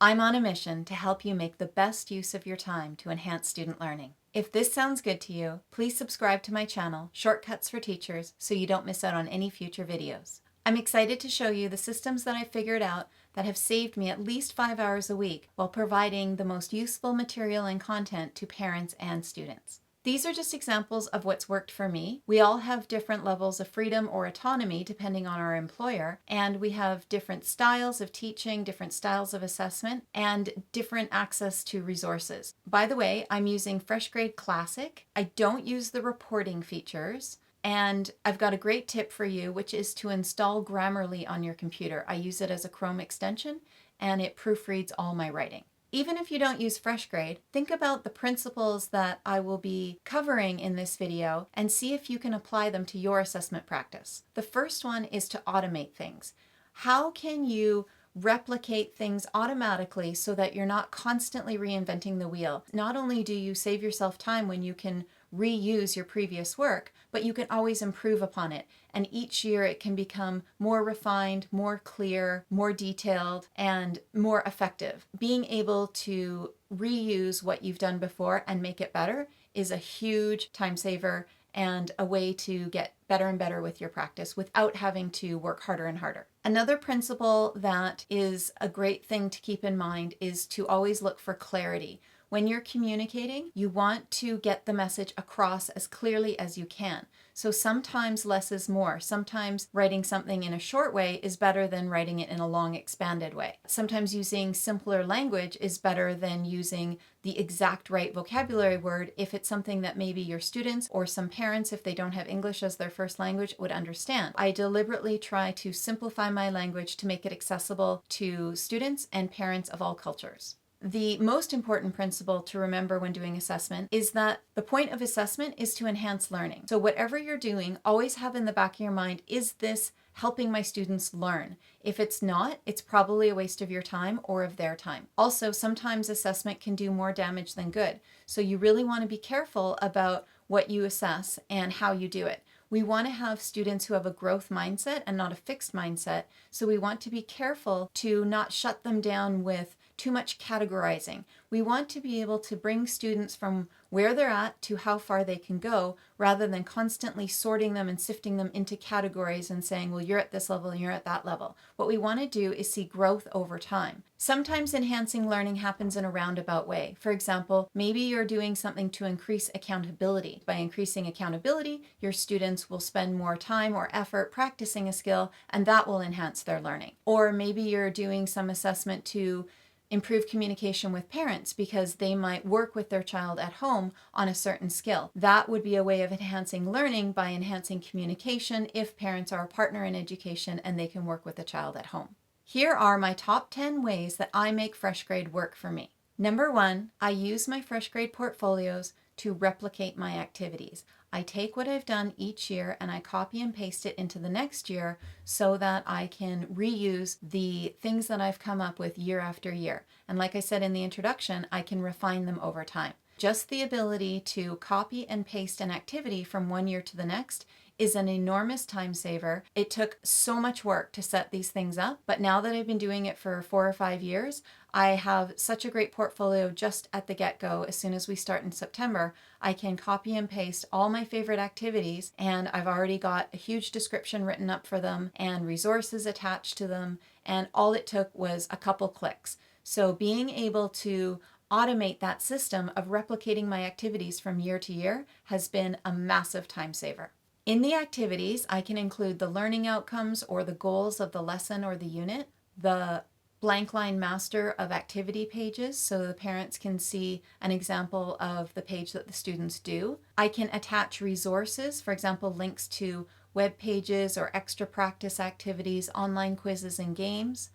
I'm on a mission to help you make the best use of your time to enhance student learning. If this sounds good to you, please subscribe to my channel, Shortcuts for Teachers, so you don't miss out on any future videos. I'm excited to show you the systems that I've figured out that have saved me at least 5 hours a week while providing the most useful material and content to parents and students. These are just examples of what's worked for me. We all have different levels of freedom or autonomy depending on our employer, and we have different styles of teaching, different styles of assessment, and different access to resources. By the way, I'm using Freshgrade Classic. I don't use the reporting features. And I've got a great tip for you, which is to install Grammarly on your computer. I use it as a Chrome extension, and it proofreads all my writing. Even if you don't use Freshgrade, think about the principles that I will be covering in this video and see if you can apply them to your assessment practice. The first one is to automate things. How can you replicate things automatically so that you're not constantly reinventing the wheel? Not only do you save yourself time when you can reuse your previous work, but you can always improve upon it. And each year it can become more refined, more clear, more detailed, and more effective. Being able to reuse what you've done before and make it better is a huge time saver and a way to get better and better with your practice without having to work harder and harder. Another principle that is a great thing to keep in mind is to always look for clarity. When you're communicating, you want to get the message across as clearly as you can. So sometimes less is more. Sometimes writing something in a short way is better than writing it in a long, expanded way. Sometimes using simpler language is better than using the exact right vocabulary word if it's something that maybe your students or some parents, if they don't have English as their first language, would understand. I deliberately try to simplify my language to make it accessible to students and parents of all cultures. The most important principle to remember when doing assessment is that the point of assessment is to enhance learning. So whatever you're doing, always have in the back of your mind, is this helping my students learn? If it's not, it's probably a waste of your time or of their time. Also, sometimes assessment can do more damage than good. So you really want to be careful about what you assess and how you do it. We want to have students who have a growth mindset and not a fixed mindset. So we want to be careful to not shut them down with too much categorizing. We want to be able to bring students from where they're at to how far they can go, rather than constantly sorting them and sifting them into categories and saying, well, you're at this level and you're at that level. What we want to do is see growth over time. Sometimes enhancing learning happens in a roundabout way. For example, maybe you're doing something to increase accountability. By increasing accountability, your students will spend more time or effort practicing a skill, and that will enhance their learning. Or maybe you're doing some assessment to improve communication with parents because they might work with their child at home on a certain skill. That would be a way of enhancing learning by enhancing communication if parents are a partner in education and they can work with the child at home. Here are my top 10 ways that I make Freshgrade work for me. Number 1, I use my Freshgrade portfolios to replicate my activities. I take what I've done each year and I copy and paste it into the next year so that I can reuse the things that I've come up with year after year. And like I said in the introduction, I can refine them over time. Just the ability to copy and paste an activity from one year to the next is an enormous time saver. It took so much work to set these things up, but now that I've been doing it for 4 or 5 years, I have such a great portfolio just at the get-go. As soon as we start in September, I can copy and paste all my favorite activities, and I've already got a huge description written up for them and resources attached to them, and all it took was a couple clicks. So being able to automate that system of replicating my activities from year to year has been a massive time saver. In the activities, I can include the learning outcomes or the goals of the lesson or the unit, the blank line master of activity pages so the parents can see an example of the page that the students do. I can attach resources, for example, links to web pages or extra practice activities, online quizzes and games.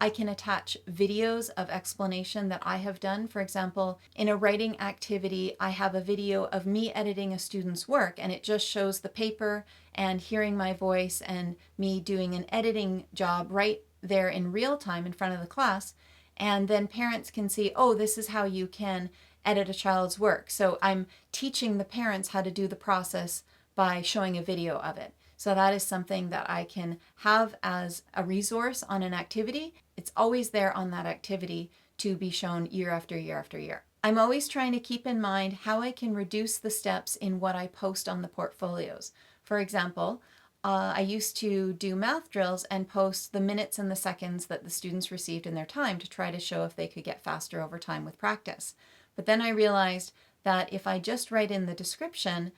I can attach videos of explanation that I have done. For example, in a writing activity, I have a video of me editing a student's work, and it just shows the paper and hearing my voice and me doing an editing job right there in real time in front of the class. And then parents can see, oh, this is how you can edit a child's work. So I'm teaching the parents how to do the process by showing a video of it. So that is something that I can have as a resource on an activity. It's always there on that activity to be shown year after year after year. I'm always trying to keep in mind how I can reduce the steps in what I post on the portfolios. For example, I used to do math drills and post the minutes and the seconds that the students received in their time to try to show if they could get faster over time with practice. But then I realized that if I just write in the description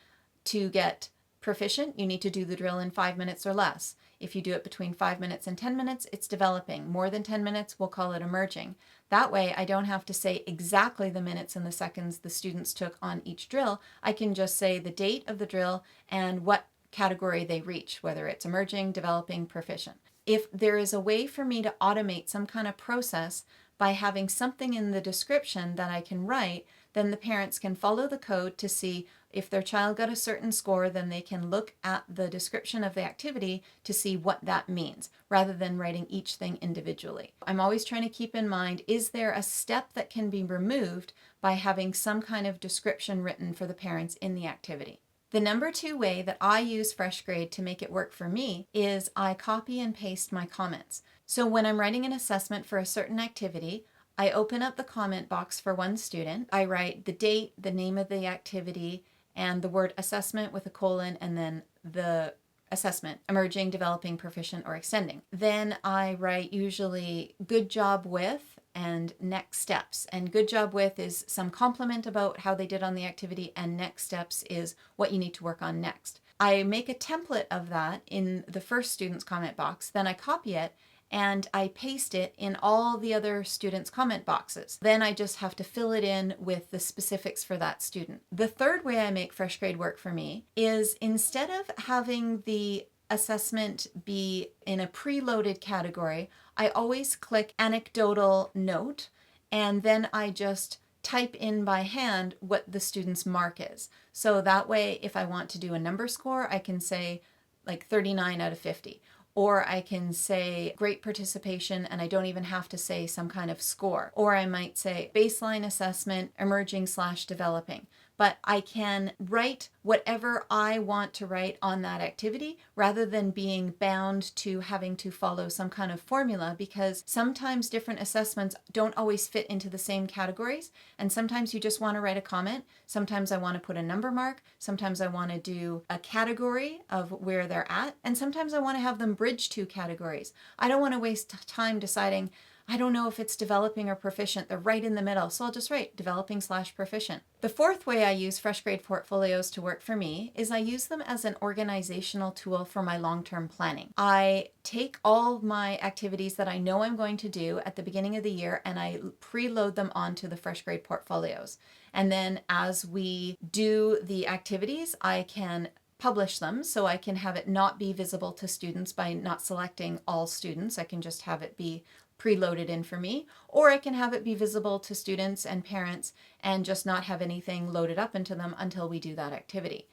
to get proficient, you need to do the drill in 5 minutes or less. If you do it between 5 minutes and 10 minutes, it's developing. More than 10 minutes, we'll call it emerging. That way, I don't have to say exactly the minutes and the seconds the students took on each drill. I can just say the date of the drill and what category they reach, whether it's emerging, developing, proficient. If there is a way for me to automate some kind of process by having something in the description that I can write, then the parents can follow the code to see if their child got a certain score, then they can look at the description of the activity to see what that means, rather than writing each thing individually. I'm always trying to keep in mind, is there a step that can be removed by having some kind of description written for the parents in the activity? The number 2 way that I use Freshgrade to make it work for me is I copy and paste my comments. So when I'm writing an assessment for a certain activity, I open up the comment box for one student. I write the date, the name of the activity, and the word assessment with a colon, and then the assessment, emerging, developing, proficient, or extending. Then I write usually good job with and next steps. And good job with is some compliment about how they did on the activity, and next steps is what you need to work on next. I make a template of that in the first student's comment box, then I copy it and I paste it in all the other students' comment boxes. Then I just have to fill it in with the specifics for that student. The third way I make Freshgrade work for me is, instead of having the assessment be in a preloaded category, I always click Anecdotal Note, and then I just type in by hand what the student's mark is. So that way, if I want to do a number score, I can say like 39 out of 50. Or I can say great participation, and I don't even have to say some kind of score. Or I might say baseline assessment, emerging/developing. But I can write whatever I want to write on that activity, rather than being bound to having to follow some kind of formula, because sometimes different assessments don't always fit into the same categories. And sometimes you just want to write a comment. Sometimes I want to put a number mark. Sometimes I want to do a category of where they're at. And sometimes I want to have them bridge 2 categories. I don't want to waste time deciding, I don't know if it's developing or proficient. They're right in the middle. So I'll just write developing/proficient. The fourth way I use Freshgrade portfolios to work for me is I use them as an organizational tool for my long-term planning. I take all my activities that I know I'm going to do at the beginning of the year, and I preload them onto the Freshgrade portfolios. And then as we do the activities, I can publish them, so I can have it not be visible to students by not selecting all students. I can just have it be preloaded in for me, or I can have it be visible to students and parents and just not have anything loaded up into them until we do that activity.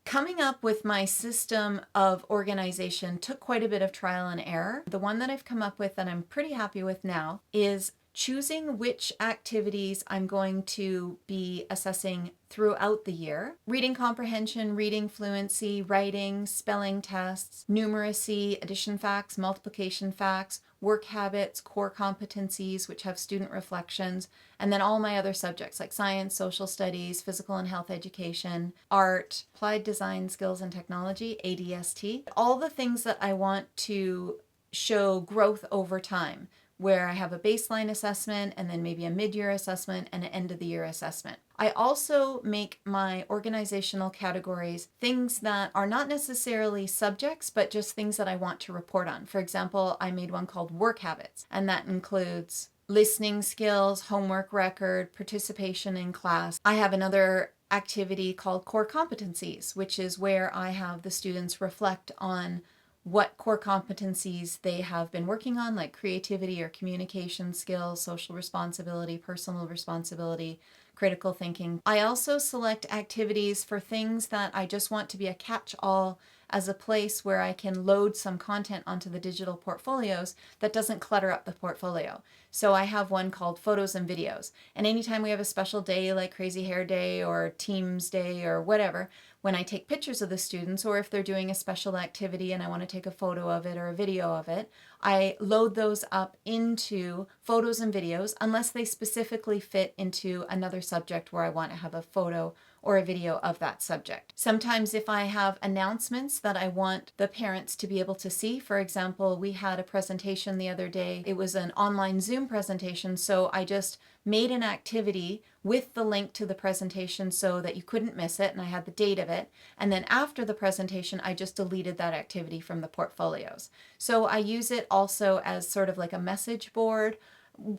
Coming up with my system of organization took quite a bit of trial and error. The one that I've come up with that I'm pretty happy with now is choosing which activities I'm going to be assessing throughout the year. Reading comprehension, reading fluency, writing, spelling tests, numeracy, addition facts, multiplication facts, work habits, core competencies, which have student reflections, and then all my other subjects like science, social studies, physical and health education, art, applied design, skills and technology, ADST. All the things that I want to show growth over time, where I have a baseline assessment and then maybe a mid-year assessment and an end-of-the-year assessment. I also make my organizational categories things that are not necessarily subjects, but just things that I want to report on. For example, I made one called work habits, and that includes listening skills, homework record, participation in class. I have another activity called core competencies, which is where I have the students reflect on what core competencies they have been working on, like creativity or communication skills, social responsibility, personal responsibility, critical thinking. I also select activities for things that I just want to be a catch-all as a place where I can load some content onto the digital portfolios that doesn't clutter up the portfolio. So I have one called Photos and Videos. And anytime we have a special day like Crazy Hair Day or Teams Day or whatever, when I take pictures of the students, or if they're doing a special activity and I want to take a photo of it or a video of it, I load those up into Photos and Videos unless they specifically fit into another subject where I want to have a photo or a video of that subject. Sometimes if I have announcements that I want the parents to be able to see, for example, we had a presentation the other day. It was an online Zoom presentation, so I just made an activity with the link to the presentation so that you couldn't miss it, and I had the date of it. And then after the presentation, I just deleted that activity from the portfolios. So I use it also as sort of like a message board,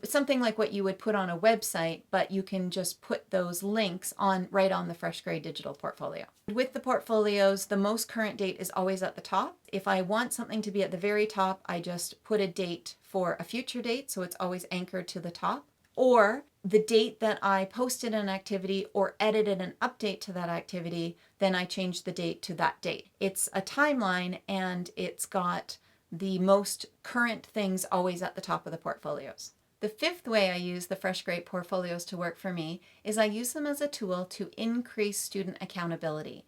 something like what you would put on a website, but you can just put those links on right on the Freshgrade digital portfolio. With the portfolios, the most current date is always at the top. If I want something to be at the very top, I just put a date for a future date, so it's always anchored to the top. Or the date that I posted an activity or edited an update to that activity, then I change the date to that date. It's a timeline and it's got the most current things always at the top of the portfolios. The fifth way I use the Freshgrade portfolios to work for me is I use them as a tool to increase student accountability.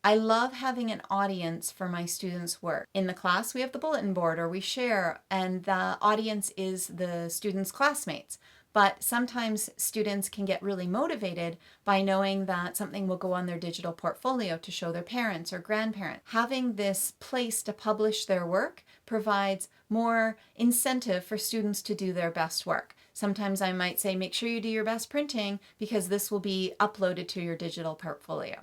I love having an audience for my students' work. In the class, we have the bulletin board or we share, and the audience is the students' classmates. But sometimes students can get really motivated by knowing that something will go on their digital portfolio to show their parents or grandparents. Having this place to publish their work provides more incentive for students to do their best work. Sometimes I might say, make sure you do your best printing because this will be uploaded to your digital portfolio.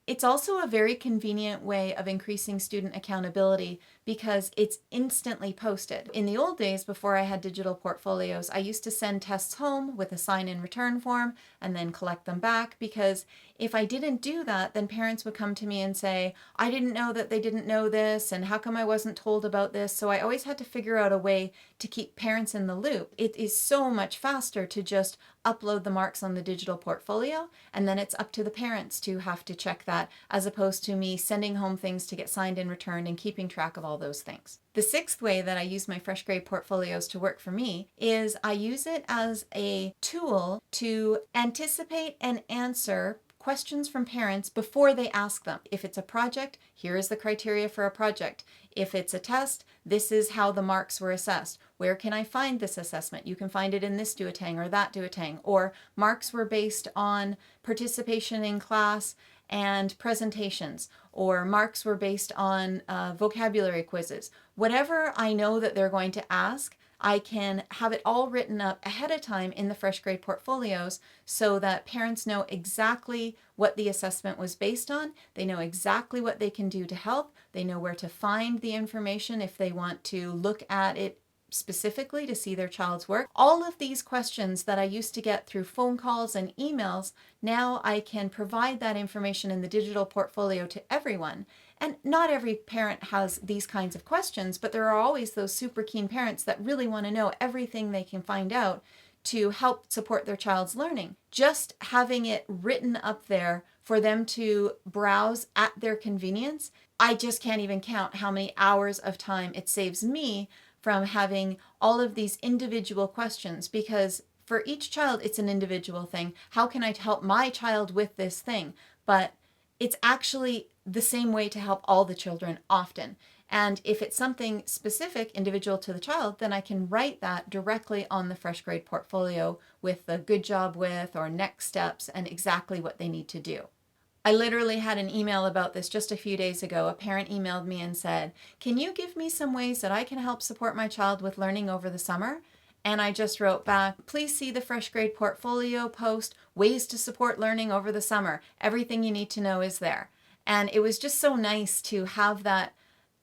It's also a very convenient way of increasing student accountability because it's instantly posted. In the old days, before I had digital portfolios, I used to send tests home with a sign-in return form and then collect them back, because if I didn't do that, then parents would come to me and say, I didn't know that they didn't know this, and how come I wasn't told about this? So I always had to figure out a way to keep parents in the loop. It is so much faster to just upload the marks on the digital portfolio, and then it's up to the parents to have to check that, as opposed to me sending home things to get signed and returned and keeping track of all those things. The sixth way that I use my Freshgrade portfolios to work for me is I use it as a tool to anticipate and answer questions from parents before they ask them. If it's a project, here is the criteria for a project. If it's a test, this is how the marks were assessed. Where can I find this assessment? You can find it in this duotang or that duotang. Or marks were based on participation in class and presentations, or marks were based on vocabulary quizzes. Whatever I know that they're going to ask, I can have it all written up ahead of time in the Freshgrade portfolios so that parents know exactly what the assessment was based on. They know exactly what they can do to help. They know where to find the information if they want to look at it specifically to see their child's work. All of these questions that I used to get through phone calls and emails, now I can provide that information in the digital portfolio to everyone. And not every parent has these kinds of questions, but there are always those super keen parents that really want to know everything they can find out to help support their child's learning. Just having it written up there for them to browse at their convenience, I just can't even count how many hours of time it saves me from having all of these individual questions, because for each child it's an individual thing. How can I help my child with this thing? But it's actually the same way to help all the children often. And if it's something specific, individual to the child, then I can write that directly on the Freshgrade portfolio with the good job with or next steps and exactly what they need to do. I literally had an email about this just a few days ago. A parent emailed me and said, can you give me some ways that I can help support my child with learning over the summer? And I just wrote back, please see the Freshgrade portfolio post, ways to support learning over the summer. Everything you need to know is there. And it was just so nice to have that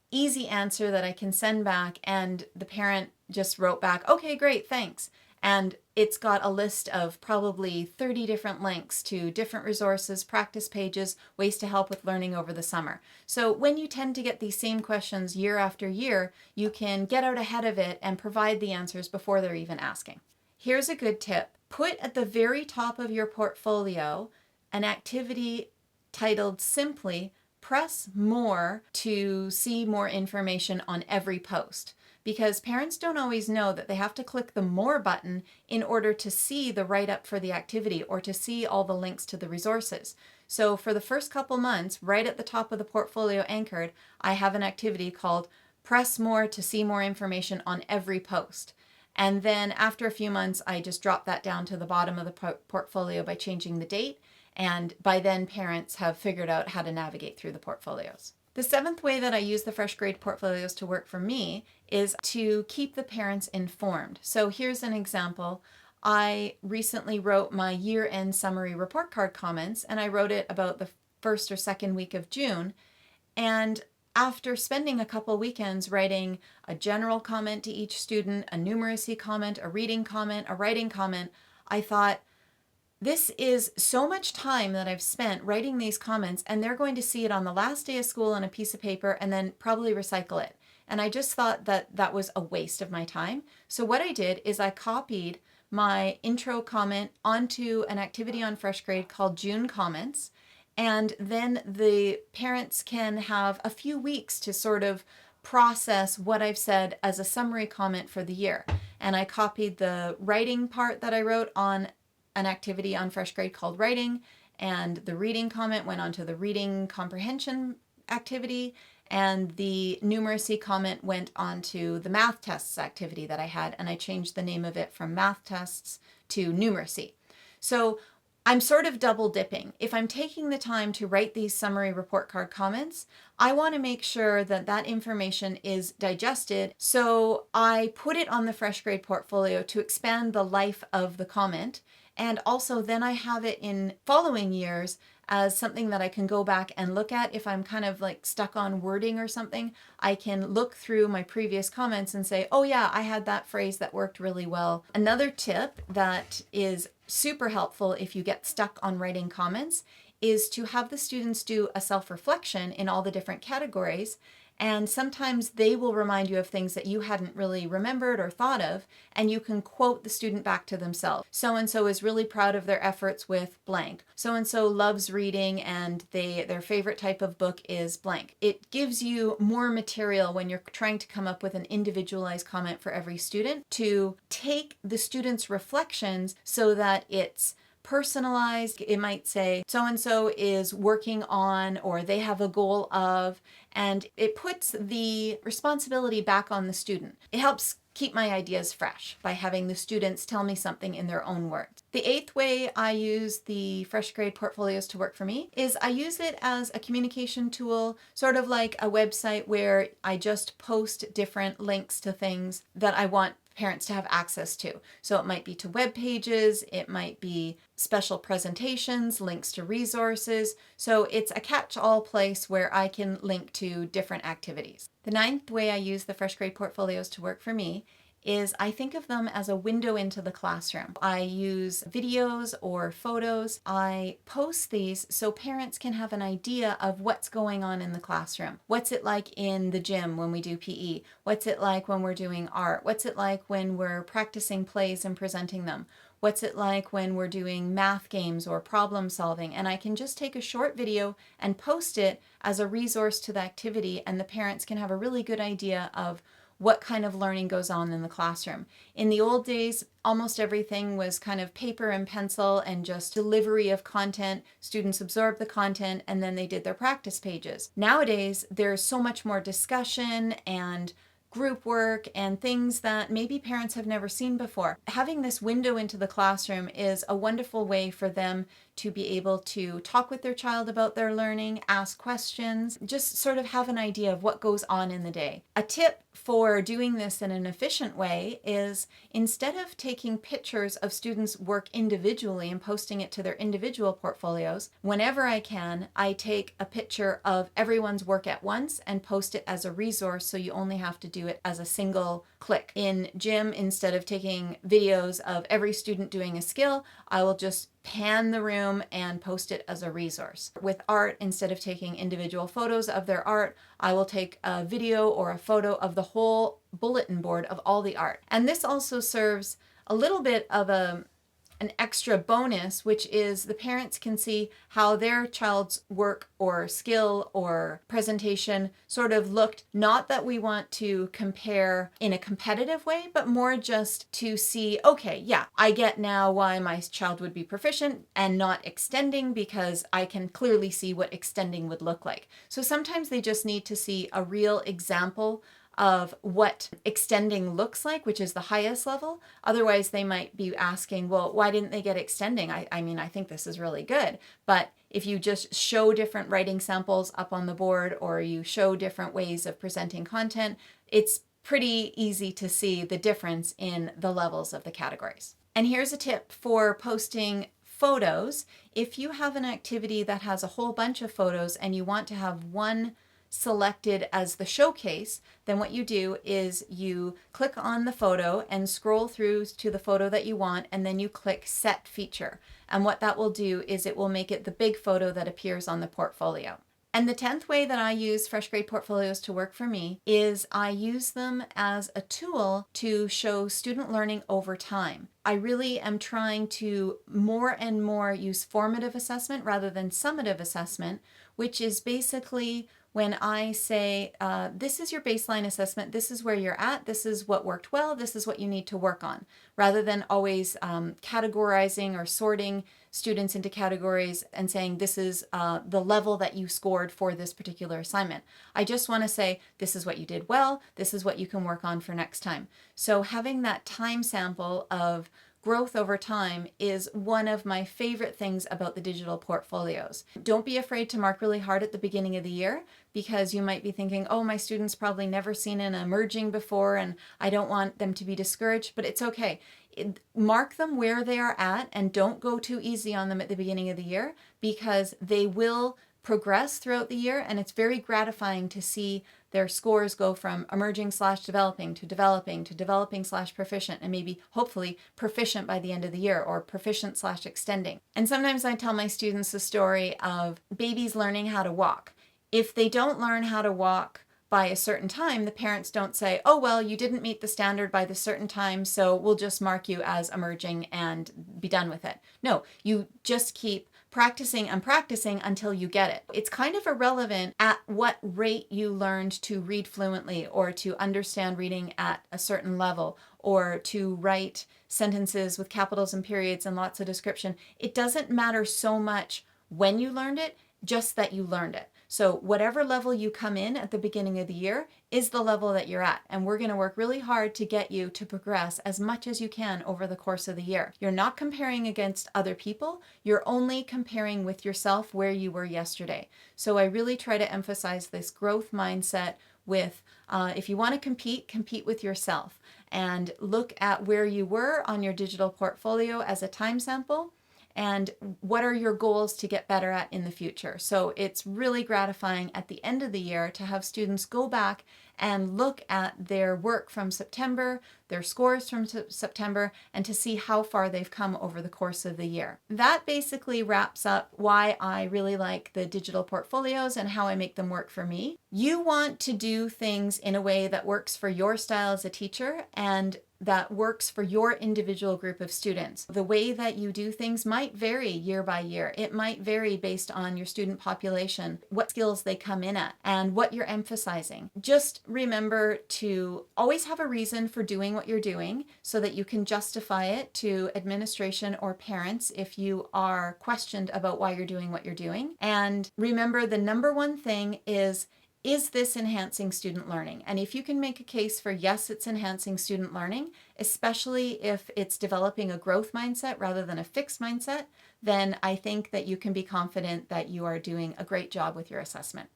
easy answer that I can send back, and the parent just wrote back, okay, great, thanks. And it's got a list of probably 30 different links to different resources, practice pages, ways to help with learning over the summer. So when you tend to get these same questions year after year, you can get out ahead of it and provide the answers before they're even asking. Here's a good tip. Put at the very top of your portfolio an activity titled simply press more to see more information on every post, because parents don't always know that they have to click the More button in order to see the write-up for the activity or to see all the links to the resources. So for the first couple months, right at the top of the portfolio anchored, I have an activity called Press More to see more information on every post. And then after a few months, I just dropped that down to the bottom of the portfolio by changing the date. And by then, parents have figured out how to navigate through the portfolios. The seventh way that I use the Freshgrade portfolios to work for me is to keep the parents informed. So here's an example. I recently wrote my year-end summary report card comments, and I wrote it about the first or second week of June. And after spending a couple weekends writing a general comment to each student, a numeracy comment, a reading comment, a writing comment, I thought, this is so much time that I've spent writing these comments, and they're going to see it on the last day of school on a piece of paper and then probably recycle it. And I just thought that that was a waste of my time. So what I did is I copied my intro comment onto an activity on Freshgrade called June Comments. And then the parents can have a few weeks to sort of process what I've said as a summary comment for the year. And I copied the writing part that I wrote on an activity on Freshgrade called Writing, and the reading comment went on to the reading comprehension activity, and the numeracy comment went on to the math tests activity that I had, and I changed the name of it from math tests to numeracy. So I'm sort of double dipping. If I'm taking the time to write these summary report card comments, I want to make sure that that information is digested. So I put it on the Freshgrade portfolio to expand the life of the comment. And also then I have it in following years as something that I can go back and look at. If I'm kind of like stuck on wording or something, I can look through my previous comments and say, oh yeah, I had that phrase that worked really well. Another tip that is super helpful if you get stuck on writing comments is to have the students do a self-reflection in all the different categories. And sometimes they will remind you of things that you hadn't really remembered or thought of, and you can quote the student back to themselves. So-and-so is really proud of their efforts with blank. So-and-so loves reading and their favorite type of book is blank. It gives you more material when you're trying to come up with an individualized comment for every student to take the student's reflections so that it's personalized. It might say so-and-so is working on, or they have a goal of, and it puts the responsibility back on the student. It helps keep my ideas fresh by having the students tell me something in their own words. The eighth way I use the Freshgrade portfolios to work for me is I use it as a communication tool, sort of like a website where I just post different links to things that I want parents to have access to. So it might be to web pages, it might be special presentations, links to resources. So it's a catch-all place where I can link to different activities. The ninth way I use the Freshgrade portfolios to work for me is I think of them as a window into the classroom. I use videos or photos. I post these so parents can have an idea of what's going on in the classroom. What's it like in the gym when we do PE? What's it like when we're doing art? What's it like when we're practicing plays and presenting them? What's it like when we're doing math games or problem solving? And I can just take a short video and post it as a resource to the activity, and the parents can have a really good idea of what kind of learning goes on in the classroom. In the old days, almost everything was kind of paper and pencil and just delivery of content. Students absorbed the content and then they did their practice pages. Nowadays, there's so much more discussion and group work and things that maybe parents have never seen before. Having this window into the classroom is a wonderful way for them to be able to talk with their child about their learning, ask questions, just sort of have an idea of what goes on in the day. A tip for doing this in an efficient way is instead of taking pictures of students' work individually and posting it to their individual portfolios, whenever I can, I take a picture of everyone's work at once and post it as a resource, so you only have to do it as a single click. In gym, instead of taking videos of every student doing a skill, I will just pan the room and post it as a resource. With art, instead of taking individual photos of their art, I will take a video or a photo of the whole bulletin board of all the art. And this also serves a little bit of a an extra bonus, which is the parents can see how their child's work or skill or presentation sort of looked. Not that we want to compare in a competitive way, but more just to see, okay, yeah, I get now why my child would be proficient and not extending, because I can clearly see what extending would look like. So sometimes they just need to see a real example of what extending looks like, which is the highest level. Otherwise, they might be asking, well, why didn't they get extending? I mean, I think this is really good. But if you just show different writing samples up on the board, or you show different ways of presenting content, it's pretty easy to see the difference in the levels of the categories. And here's a tip for posting photos. If you have an activity that has a whole bunch of photos and you want to have one selected as the showcase, then what you do is you click on the photo and scroll through to the photo that you want, and then you click Set Feature. And what that will do is it will make it the big photo that appears on the portfolio. And the 10th way that I use Freshgrade portfolios to work for me is I use them as a tool to show student learning over time. I really am trying to more and more use formative assessment rather than summative assessment, which is basically when I say, this is your baseline assessment, this is where you're at, this is what worked well, this is what you need to work on, rather than always categorizing or sorting students into categories and saying this is the level that you scored for this particular assignment. I just want to say this is what you did well, this is what you can work on for next time. So having that time sample of growth over time is one of my favorite things about the digital portfolios. Don't be afraid to mark really hard at the beginning of the year, because you might be thinking, oh, my students probably never seen an emerging before and I don't want them to be discouraged, but it's okay. Mark them where they are at and don't go too easy on them at the beginning of the year, because they will progress throughout the year, and it's very gratifying to see their scores go from emerging/developing to developing/proficient, and maybe hopefully proficient by the end of the year, or proficient/extending. And sometimes I tell my students the story of babies learning how to walk. If they don't learn how to walk by a certain time, the parents don't say, oh, well, you didn't meet the standard by the certain time, so we'll just mark you as emerging and be done with it. No, you just keep practicing and practicing until you get it. It's kind of irrelevant at what rate you learned to read fluently, or to understand reading at a certain level, or to write sentences with capitals and periods and lots of description. It doesn't matter so much when you learned it, just that you learned it. So whatever level you come in at the beginning of the year is the level that you're at. And we're going to work really hard to get you to progress as much as you can over the course of the year. You're not comparing against other people. You're only comparing with yourself where you were yesterday. So I really try to emphasize this growth mindset with, if you want to compete, compete with yourself, and look at where you were on your digital portfolio as a time sample, and what are your goals to get better at in the future. So it's really gratifying at the end of the year to have students go back and look at their work from September, their scores from September, and to see how far they've come over the course of the year. That basically wraps up why I really like the digital portfolios and how I make them work for me. You want to do things in a way that works for your style as a teacher and that works for your individual group of students. The way that you do things might vary year by year. It might vary based on your student population, what skills they come in at, and what you're emphasizing. Just remember to always have a reason for doing what you're doing so that you can justify it to administration or parents if you are questioned about why you're doing what you're doing. And remember, the number one thing is this enhancing student learning? And if you can make a case for yes, it's enhancing student learning, especially if it's developing a growth mindset rather than a fixed mindset, then I think that you can be confident that you are doing a great job with your assessment.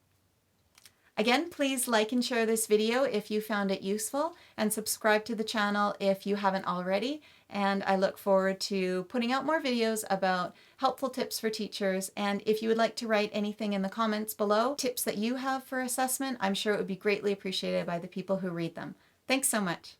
Again, please like and share this video if you found it useful, and subscribe to the channel if you haven't already. And I look forward to putting out more videos about helpful tips for teachers. And if you would like to write anything in the comments below, tips that you have for assessment, I'm sure it would be greatly appreciated by the people who read them. Thanks so much.